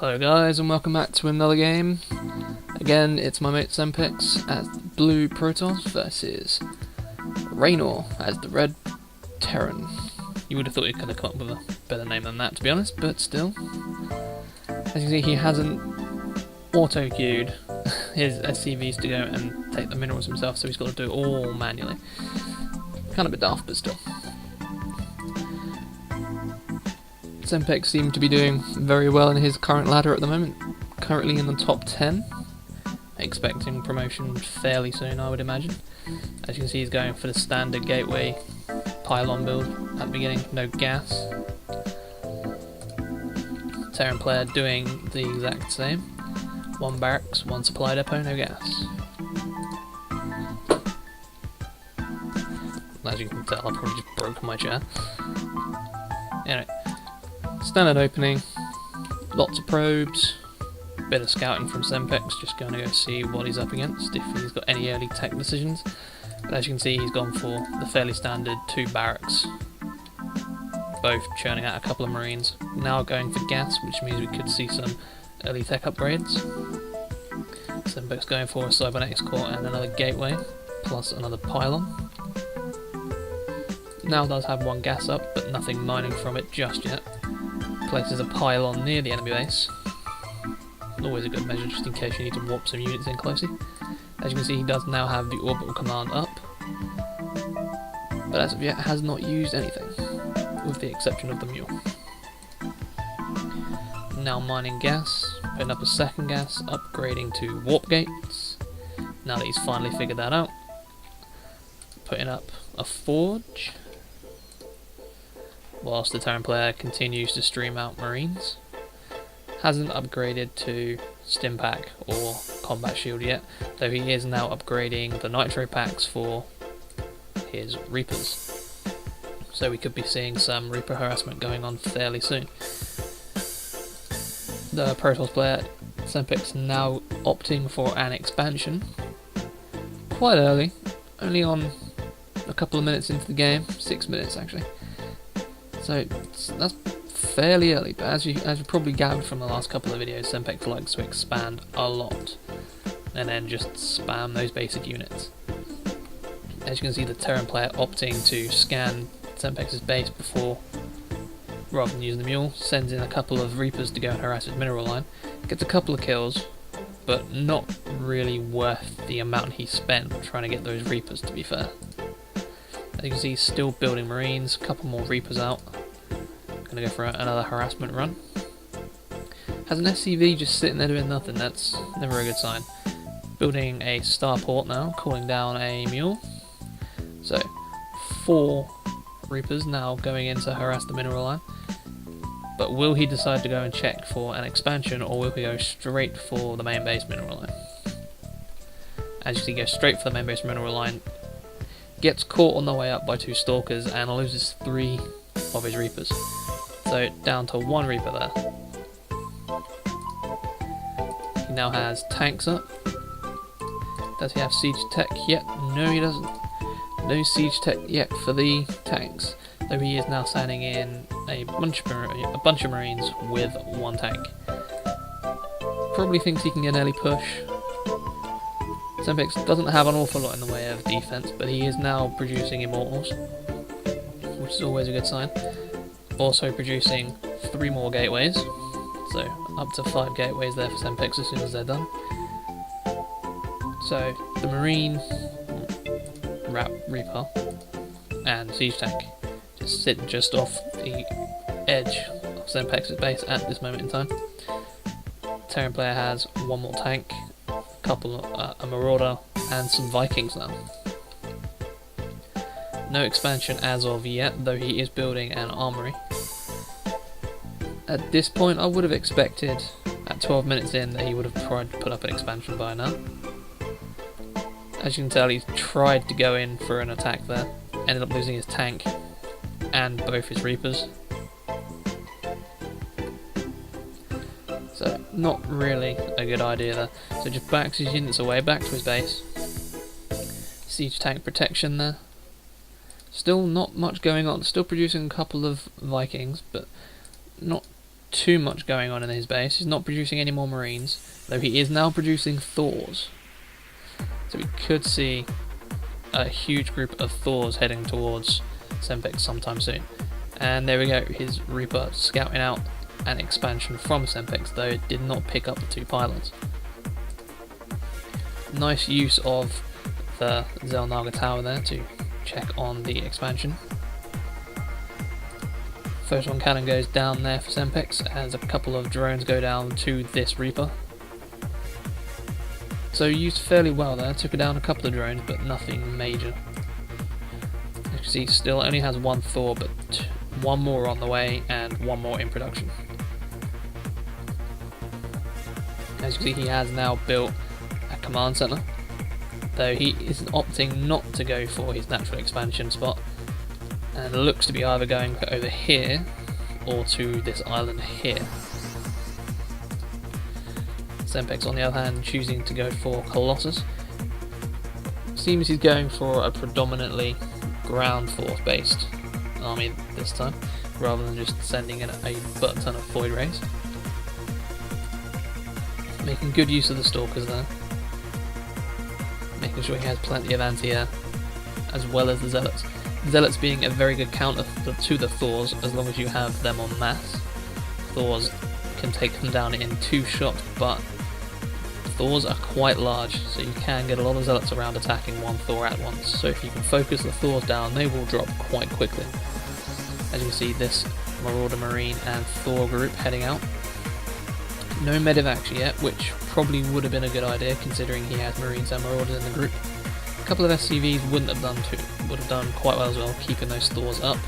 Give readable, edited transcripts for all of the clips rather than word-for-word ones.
Hello guys and welcome back to another game. Again, it's my mate Sempx as blue Protoss versus Reynor as the red Terran. You would have thought he could have come up with a better name than that, to be honest, but still. As you can see, he hasn't auto-queued his SCVs to go and take the minerals himself, so he's got to do it all manually. Kind of a bit daft, but still. Sempx seemed to be doing very well in his current ladder at the moment, currently in the top 10, expecting promotion fairly soon, I would imagine. As you can see, he's going for the standard gateway pylon build at the beginning, no gas. Terran player doing the exact same, one barracks, one supply depot, no gas. As you can tell, I probably just broke my chair. Anyway. Standard opening, lots of probes, bit of scouting from Sempx, just going to go see what he's up against, if he's got any early tech decisions. But as you can see, he's gone for the fairly standard 2 barracks, both churning out a couple of marines. Now going for gas, which means we could see some early tech upgrades. Sempx going for a cybernetics core and another gateway, plus another pylon. Now does have 1 gas up, but nothing mining from it just yet. Places a pylon near the enemy base. Always a good measure just in case you need to warp some units in closely. As you can see, he does now have the orbital command up, but as of yet has not used anything, with the exception of the mule. Now mining gas, putting up a second gas, upgrading to warp gates, now that he's finally figured that out. Putting up a forge, whilst the Terran player continues to stream out marines. Hasn't upgraded to stim pack or combat shield yet, though he is now upgrading the nitro packs for his reapers. So we could be seeing some reaper harassment going on fairly soon. The Protoss player, Sempx, now opting for an expansion. Quite early, only on a couple of minutes into the game, 6 minutes actually. So that's fairly early, but as you probably gathered from the last couple of videos, Sempx likes to expand a lot and then just spam those basic units. As you can see, the Terran player opting to scan Sempx's base before, rather than using the mule, sends in a couple of reapers to go and harass his mineral line, gets a couple of kills, but not really worth the amount he spent trying to get those reapers, to be fair. As you can see, he's still building marines, a couple more reapers out. Gonna go for another harassment run. Has an SCV just sitting there doing nothing, that's never a good sign. Building a starport now, calling down a mule. So, 4 reapers now going in to harass the mineral line. But will he decide to go and check for an expansion, or will he go straight for the main base mineral line? As you see, go straight for the main base mineral line. Gets caught on the way up by 2 stalkers and loses 3 of his reapers. So down to 1 reaper there. He now has tanks up. Does he have siege tech yet? No, he doesn't. No siege tech yet for the tanks, though he is now sending in a bunch of marines with 1 tank. Probably thinks he can get an early push. Sempx doesn't have an awful lot in the way of defense, but he is now producing immortals, which is always a good sign. Also producing 3 more gateways, so up to 5 gateways there for Sempx as soon as they're done. So the marine, reaper and siege tank just sit just off the edge of Sempx's base at this moment in time. Terran player has 1 more tank, a marauder and some Vikings now. No expansion as of yet, though he is building an armory. At this point I would have expected, at 12 minutes in, that he would have tried to put up an expansion by now. As you can tell, he's tried to go in for an attack there, ended up losing his tank and both his reapers. So not really a good idea there. So just backs his units away, back to his base. Siege tank protection there. Still not much going on, still producing a couple of Vikings, but not too much going on in his base. He's not producing any more Marines, though he is now producing Thors. So we could see a huge group of Thors heading towards Sempx sometime soon. And there we go, his Reaper scouting out an expansion from Sempx, though it did not pick up the 2 pylons. Nice use of the Xel'Naga tower there to check on the expansion. Photon cannon goes down there for Sempx as a couple of drones go down to this Reaper. So used fairly well there, took down a couple of drones but nothing major. As you can see, still only has 1 Thor, but 1 more on the way and 1 more in production. As you can see, he has now built a command center, though he is opting not to go for his natural expansion spot, and looks to be either going over here or to this island here. Sempx, on the other hand, choosing to go for Colossus. Seems he's going for a predominantly ground force based army this time, rather than just sending in a butt ton of Void Rays. Making good use of the Stalkers there. Making sure he has plenty of anti-air, as well as the Zealots. Zealots being a very good counter to the Thors, as long as you have them en masse. Thors can take them down in 2 shots, but Thors are quite large, so you can get a lot of Zealots around attacking 1 Thor at once. So if you can focus the Thors down, they will drop quite quickly. As you can see, this Marauder Marine and Thor group heading out. No Medivac yet, which probably would have been a good idea considering he has Marines and Marauders in the group. A couple of SCVs would have done quite well as well, keeping those Thors up.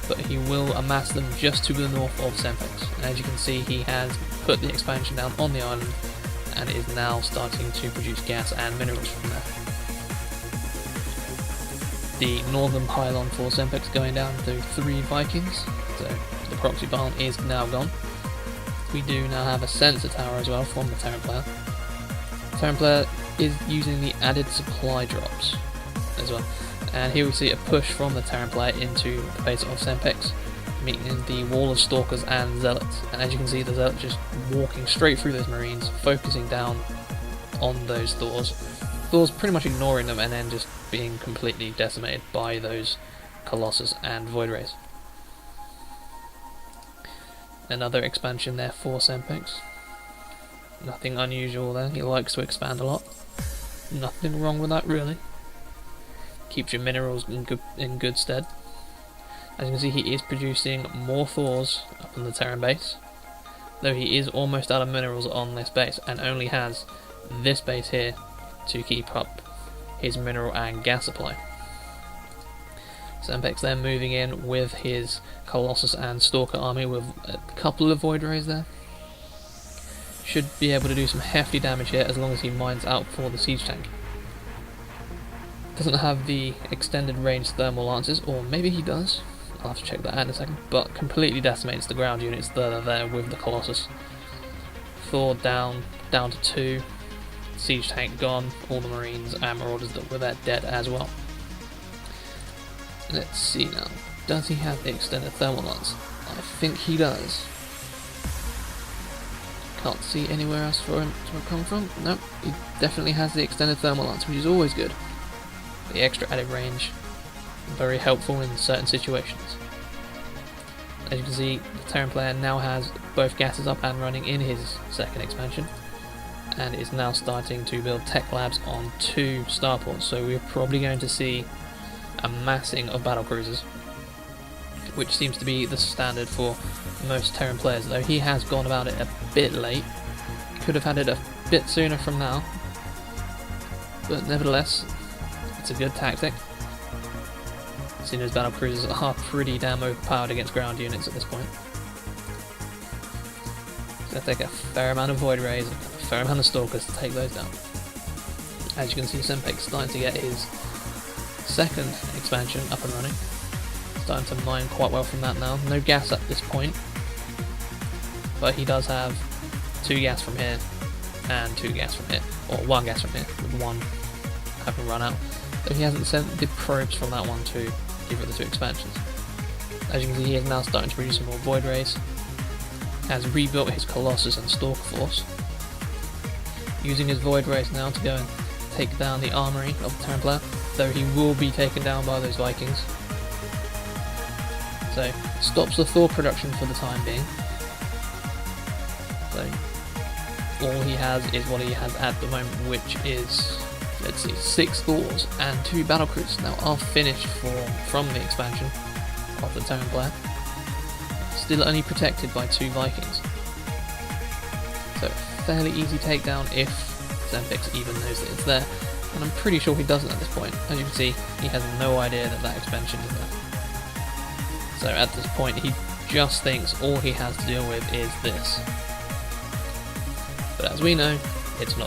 But he will amass them just to the north of Sempx. And as you can see, he has put the expansion down on the island and is now starting to produce gas and minerals from there. The northern pylon for Sempx going down to 3 Vikings, so the proxy pylon is now gone. We do now have a sensor tower as well from the Terran player. The Terran player is using the added supply drops as well. And here we see a push from the Terran player into the base of Sempx, meeting the wall of Stalkers and Zealots. And as you can see, the Zealots just walking straight through those Marines, focusing down on those Thors. Thors pretty much ignoring them and then just being completely decimated by those Colossus and Void Rays. Another expansion there for Sempx. Nothing unusual there, he likes to expand a lot. Nothing wrong with that really. Keeps your minerals in good stead. As you can see, he is producing more Thors up on the Terran base, though he is almost out of minerals on this base and only has this base here to keep up his mineral and gas supply. Sempx then moving in with his Colossus and Stalker army with a couple of Void Rays there. Should be able to do some hefty damage here as long as he mines out for the siege tank. Doesn't have the extended range thermal lances, or maybe he does. I'll have to check that out in a second. But completely decimates the ground units that are there with the Colossus. Thor down to 2. Siege tank gone. All the Marines and Marauders that were there dead as well. Let's see now. Does he have the extended thermal lance? I think he does. Can't see anywhere else for him to come from. Nope, he definitely has the extended thermal lance, which is always good. The extra added range, very helpful in certain situations. As you can see, the Terran player now has both gases up and running in his second expansion, and is now starting to build tech labs on 2 starports, so we're probably going to see a massing of battle cruisers, which seems to be the standard for most Terran players, though he has gone about it a bit late. Could have had it a bit sooner from now, but nevertheless, it's a good tactic. Seeing as battle cruisers are pretty damn overpowered against ground units at this point. It's going to take a fair amount of Void Rays, a fair amount of Stalkers to take those down. As you can see, Sempx starting to get his second expansion up and running. Starting to mine quite well from that now. No gas at this point, but he does have 2 gas from here and 2 gas from here, or 1 gas from here, with 1 having run out. Though he hasn't sent the probes from that one to give it the 2 expansions. As you can see, he is now starting to produce some more Void Rays. has rebuilt his Colossus and Stalker force, using his Void Rays now to go and take down the armory of the Terran player, though he will be taken down by those Vikings. So, stops the Thor production for the time being. So, all he has is what he has at the moment, which is, let's see, 6 Thors and 2 battlecruisers now are finished from the expansion of the Terran player. Still only protected by 2 Vikings. So, fairly easy takedown if Sempx even knows that it's there, and I'm pretty sure he doesn't at this point. As you can see, he has no idea that that expansion is there. So at this point he just thinks all he has to deal with is this. But as we know, it's not